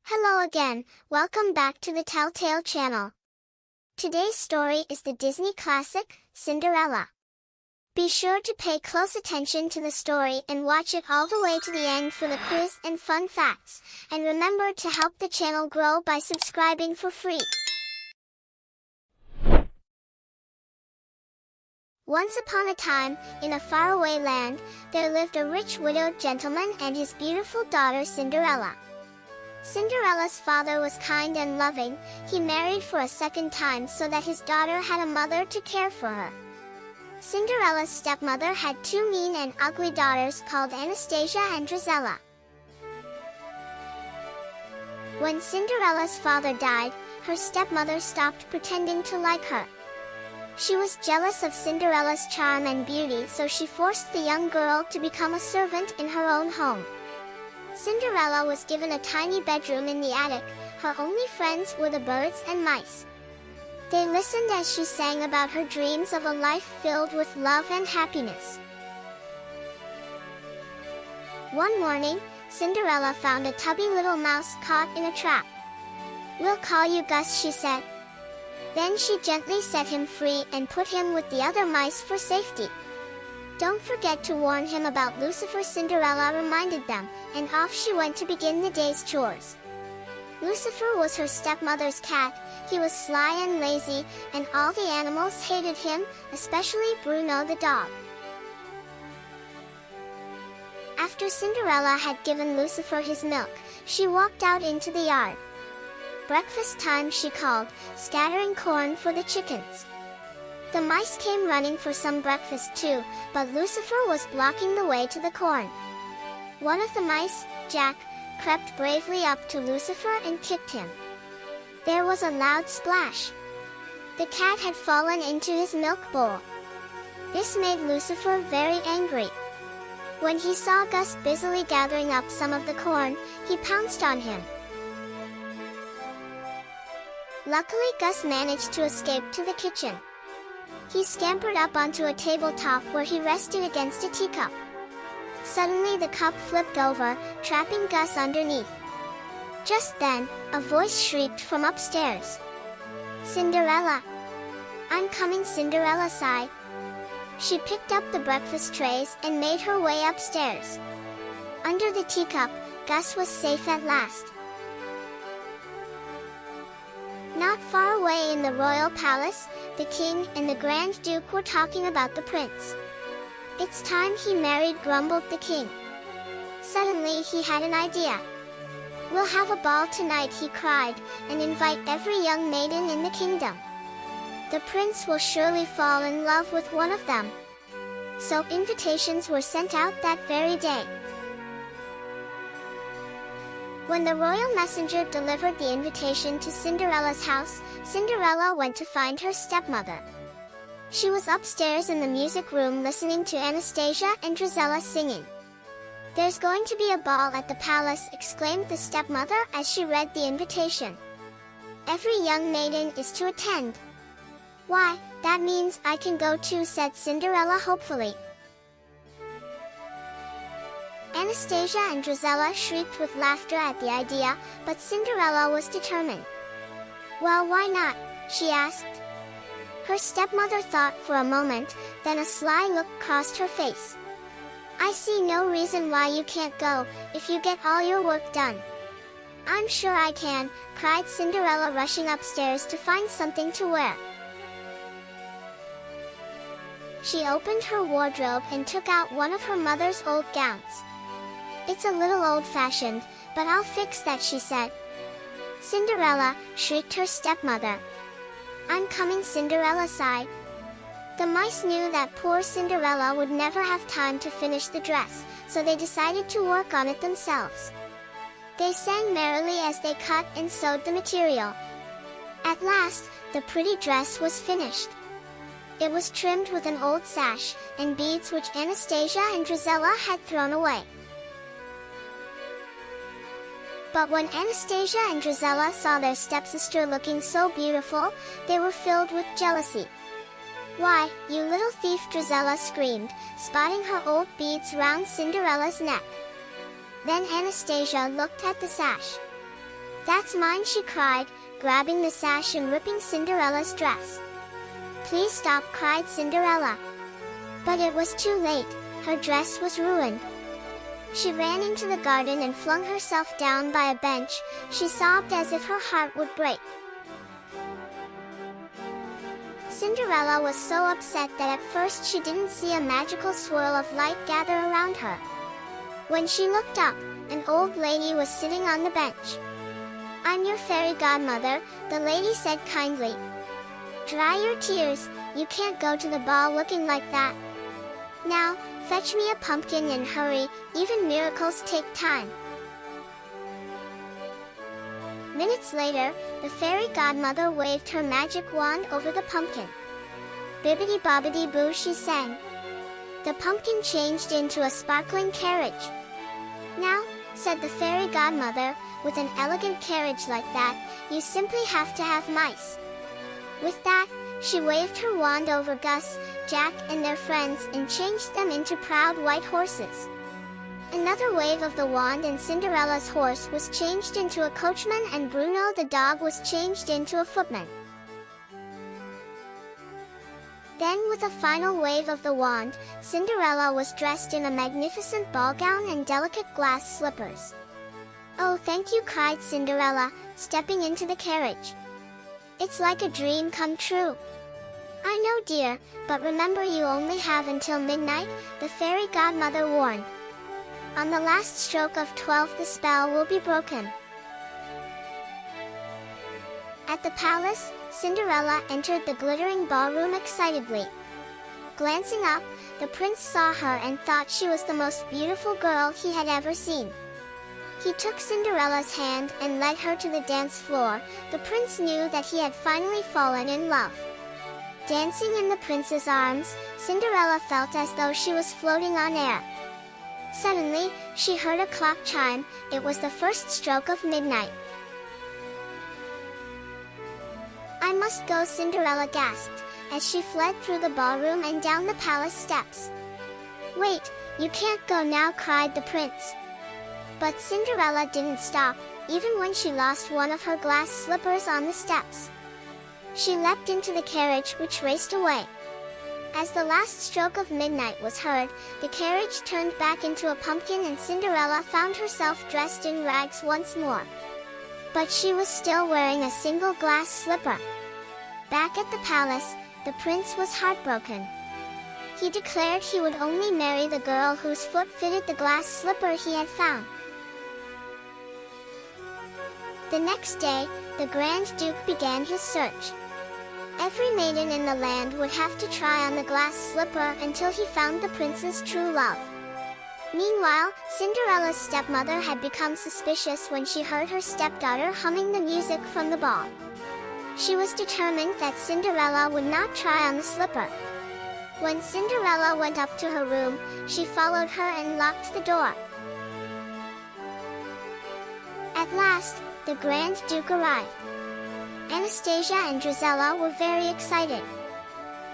Hello again, welcome back to the Telltale channel. Today's story is the Disney classic, Cinderella. Be sure to pay close attention to the story and watch it all the way to the end for the quiz and fun facts, and remember to help the channel grow by subscribing for free. Once upon a time, in a faraway land, there lived a rich widowed gentleman and his beautiful daughter Cinderella. Cinderella's father was kind and loving. He married for a second time so that his daughter had a mother to care for her. Cinderella's stepmother had two mean and ugly daughters called Anastasia and Drizella. When Cinderella's father died, her stepmother stopped pretending to like her. She was jealous of Cinderella's charm and beauty, so she forced the young girl to become a servant in her own home. Cinderella was given a tiny bedroom in the attic. Her only friends were the birds and mice. They listened as she sang about her dreams of a life filled with love and happiness. One morning, Cinderella found a tubby little mouse caught in a trap. "We'll call you Gus," she said. Then she gently set him free and put him with the other mice for safety. "Don't forget to warn him about Lucifer," Cinderella reminded them, and off she went to begin the day's chores. Lucifer was her stepmother's cat. He was sly and lazy, and all the animals hated him, especially Bruno the dog. After Cinderella had given Lucifer his milk, she walked out into the yard. "Breakfast time," she called, scattering corn for the chickens. The mice came running for some breakfast too, but Lucifer was blocking the way to the corn. One of the mice, Jack, crept bravely up to Lucifer and kicked him. There was a loud splash. The cat had fallen into his milk bowl. This made Lucifer very angry. When he saw Gus busily gathering up some of the corn, he pounced on him. Luckily, Gus managed to escape to the kitchen. He scampered up onto a tabletop where he rested against a teacup. Suddenly the cup flipped over, trapping Gus underneath. Just then, a voice shrieked from upstairs. "Cinderella! I'm coming!" Cinderella sighed. She picked up the breakfast trays and made her way upstairs. Under the teacup, Gus was safe at last. Not far away in the royal palace, the king and the Grand Duke were talking about the prince. "It's time he married," grumbled the king. Suddenly he had an idea. "We'll have a ball tonight," he cried, "and invite every young maiden in the kingdom. The prince will surely fall in love with one of them." So invitations were sent out that very day. When the royal messenger delivered the invitation to Cinderella's house, Cinderella went to find her stepmother. She was upstairs in the music room listening to Anastasia and Drizella singing. "There's going to be a ball at the palace," exclaimed the stepmother as she read the invitation. "Every young maiden is to attend." "Why, that means I can go too," said Cinderella hopefully. Anastasia and Drizella shrieked with laughter at the idea, but Cinderella was determined. "Well, why not?" she asked. Her stepmother thought for a moment, then a sly look crossed her face. "I see no reason why you can't go, if you get all your work done." "I'm sure I can," cried Cinderella, rushing upstairs to find something to wear. She opened her wardrobe and took out one of her mother's old gowns. "It's a little old-fashioned, but I'll fix that," she said. "Cinderella!" shrieked her stepmother. "I'm coming," Cinderella sighed. The mice knew that poor Cinderella would never have time to finish the dress, so they decided to work on it themselves. They sang merrily as they cut and sewed the material. At last, the pretty dress was finished. It was trimmed with an old sash and beads which Anastasia and Drizella had thrown away. But when Anastasia and Drizella saw their stepsister looking so beautiful, they were filled with jealousy. "Why, you little thief!" Drizella screamed, spotting her old beads round Cinderella's neck. Then Anastasia looked at the sash. "That's mine," she cried, grabbing the sash and ripping Cinderella's dress. "Please stop," cried Cinderella. But it was too late, her dress was ruined. She ran into the garden and flung herself down by a bench. She sobbed as if her heart would break. Cinderella was so upset that at first she didn't see a magical swirl of light gather around her. When she looked up, an old lady was sitting on the bench. "I'm your fairy godmother," the lady said kindly. "Dry your tears, you can't go to the ball looking like that. Now, fetch me a pumpkin and hurry, even miracles take time." Minutes later, the fairy godmother waved her magic wand over the pumpkin. "Bibbidi bobbidi boo," she sang. The pumpkin changed into a sparkling carriage. "Now," said the fairy godmother, "with an elegant carriage like that, you simply have to have mice." With that, she waved her wand over Gus, Jack, and their friends and changed them into proud white horses. Another wave of the wand and Cinderella's horse was changed into a coachman and Bruno the dog was changed into a footman. Then with a final wave of the wand, Cinderella was dressed in a magnificent ball gown and delicate glass slippers. "Oh, thank you," cried Cinderella, stepping into the carriage. "It's like a dream come true." "I know, dear, but remember you only have until midnight," the fairy godmother warned. "On the last stroke of 12 the spell will be broken." At the palace, Cinderella entered the glittering ballroom excitedly. Glancing up, the prince saw her and thought she was the most beautiful girl he had ever seen. He took Cinderella's hand and led her to the dance floor. The prince knew that he had finally fallen in love. Dancing in the prince's arms, Cinderella felt as though she was floating on air. Suddenly, she heard a clock chime. It was the first stroke of midnight. "I must go," Cinderella gasped, as she fled through the ballroom and down the palace steps. "Wait, you can't go now," cried the prince. But Cinderella didn't stop, even when she lost one of her glass slippers on the steps. She leapt into the carriage, which raced away. As the last stroke of midnight was heard, the carriage turned back into a pumpkin and Cinderella found herself dressed in rags once more. But she was still wearing a single glass slipper. Back at the palace, the prince was heartbroken. He declared he would only marry the girl whose foot fitted the glass slipper he had found. The next day, the Grand Duke began his search. Every maiden in the land would have to try on the glass slipper until he found the prince's true love. Meanwhile, Cinderella's stepmother had become suspicious when she heard her stepdaughter humming the music from the ball. She was determined that Cinderella would not try on the slipper. When Cinderella went up to her room, she followed her and locked the door. At last, the Grand Duke arrived. Anastasia and Drizella were very excited.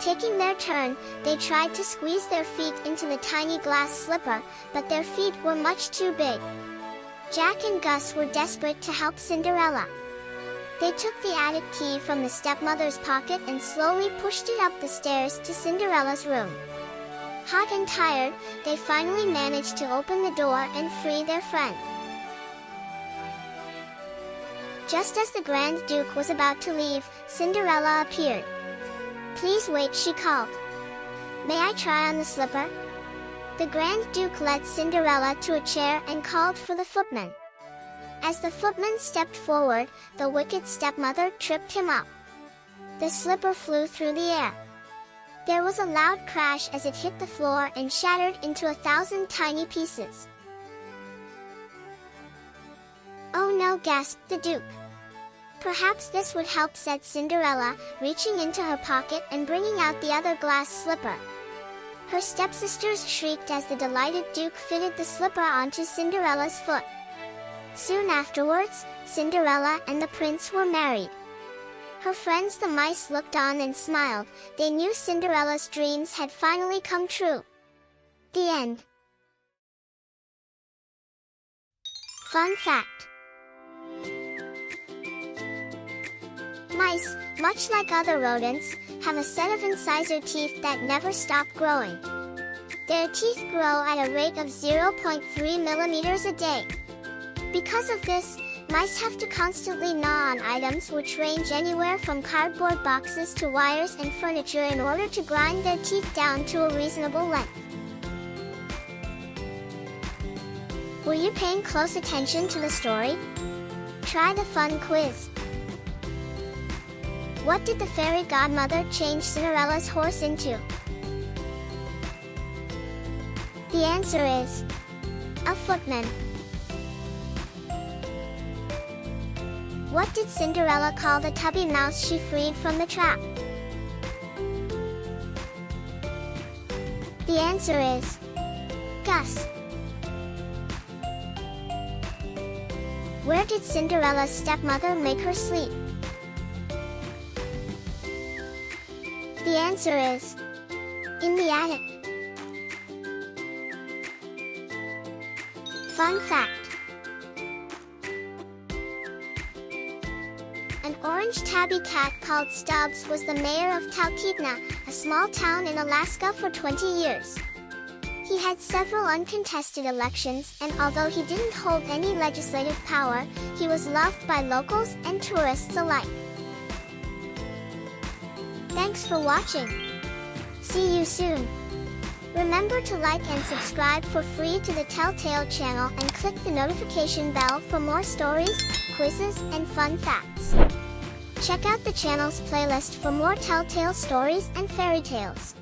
Taking their turn, they tried to squeeze their feet into the tiny glass slipper, but their feet were much too big. Jack and Gus were desperate to help Cinderella. They took the attic key from the stepmother's pocket and slowly pushed it up the stairs to Cinderella's room. Hot and tired, they finally managed to open the door and free their friend. Just as the Grand Duke was about to leave, Cinderella appeared. "Please wait," she called. "May I try on the slipper?" The Grand Duke led Cinderella to a chair and called for the footman. As the footman stepped forward, the wicked stepmother tripped him up. The slipper flew through the air. There was a loud crash as it hit the floor and shattered into 1,000 tiny pieces. "Oh no," gasped the Duke. "Perhaps this would help," said Cinderella, reaching into her pocket and bringing out the other glass slipper. Her stepsisters shrieked as the delighted Duke fitted the slipper onto Cinderella's foot. Soon afterwards, Cinderella and the prince were married. Her friends the mice looked on and smiled. They knew Cinderella's dreams had finally come true. The end. Fun fact: Mice, much like other rodents, have a set of incisor teeth that never stop growing. Their teeth grow at a rate of 0.3 millimeters a day. Because of this, mice have to constantly gnaw on items which range anywhere from cardboard boxes to wires and furniture in order to grind their teeth down to a reasonable length. Were you paying close attention to the story? Try the fun quiz. What did the fairy godmother change Cinderella's horse into? The answer is a footman. What did Cinderella call the tubby mouse she freed from the trap? The answer is Gus. Where did Cinderella's stepmother make her sleep? The answer is in the attic. Fun fact: an orange tabby cat called Stubbs was the mayor of Talkeetna, a small town in Alaska, for 20 years. He had several uncontested elections, and although he didn't hold any legislative power, he was loved by locals and tourists alike. Thanks for watching. See you soon. Remember to like and subscribe for free to the Telltale channel and click the notification bell for more stories, quizzes, and fun facts. Check out the channel's playlist for more Telltale stories and fairy tales.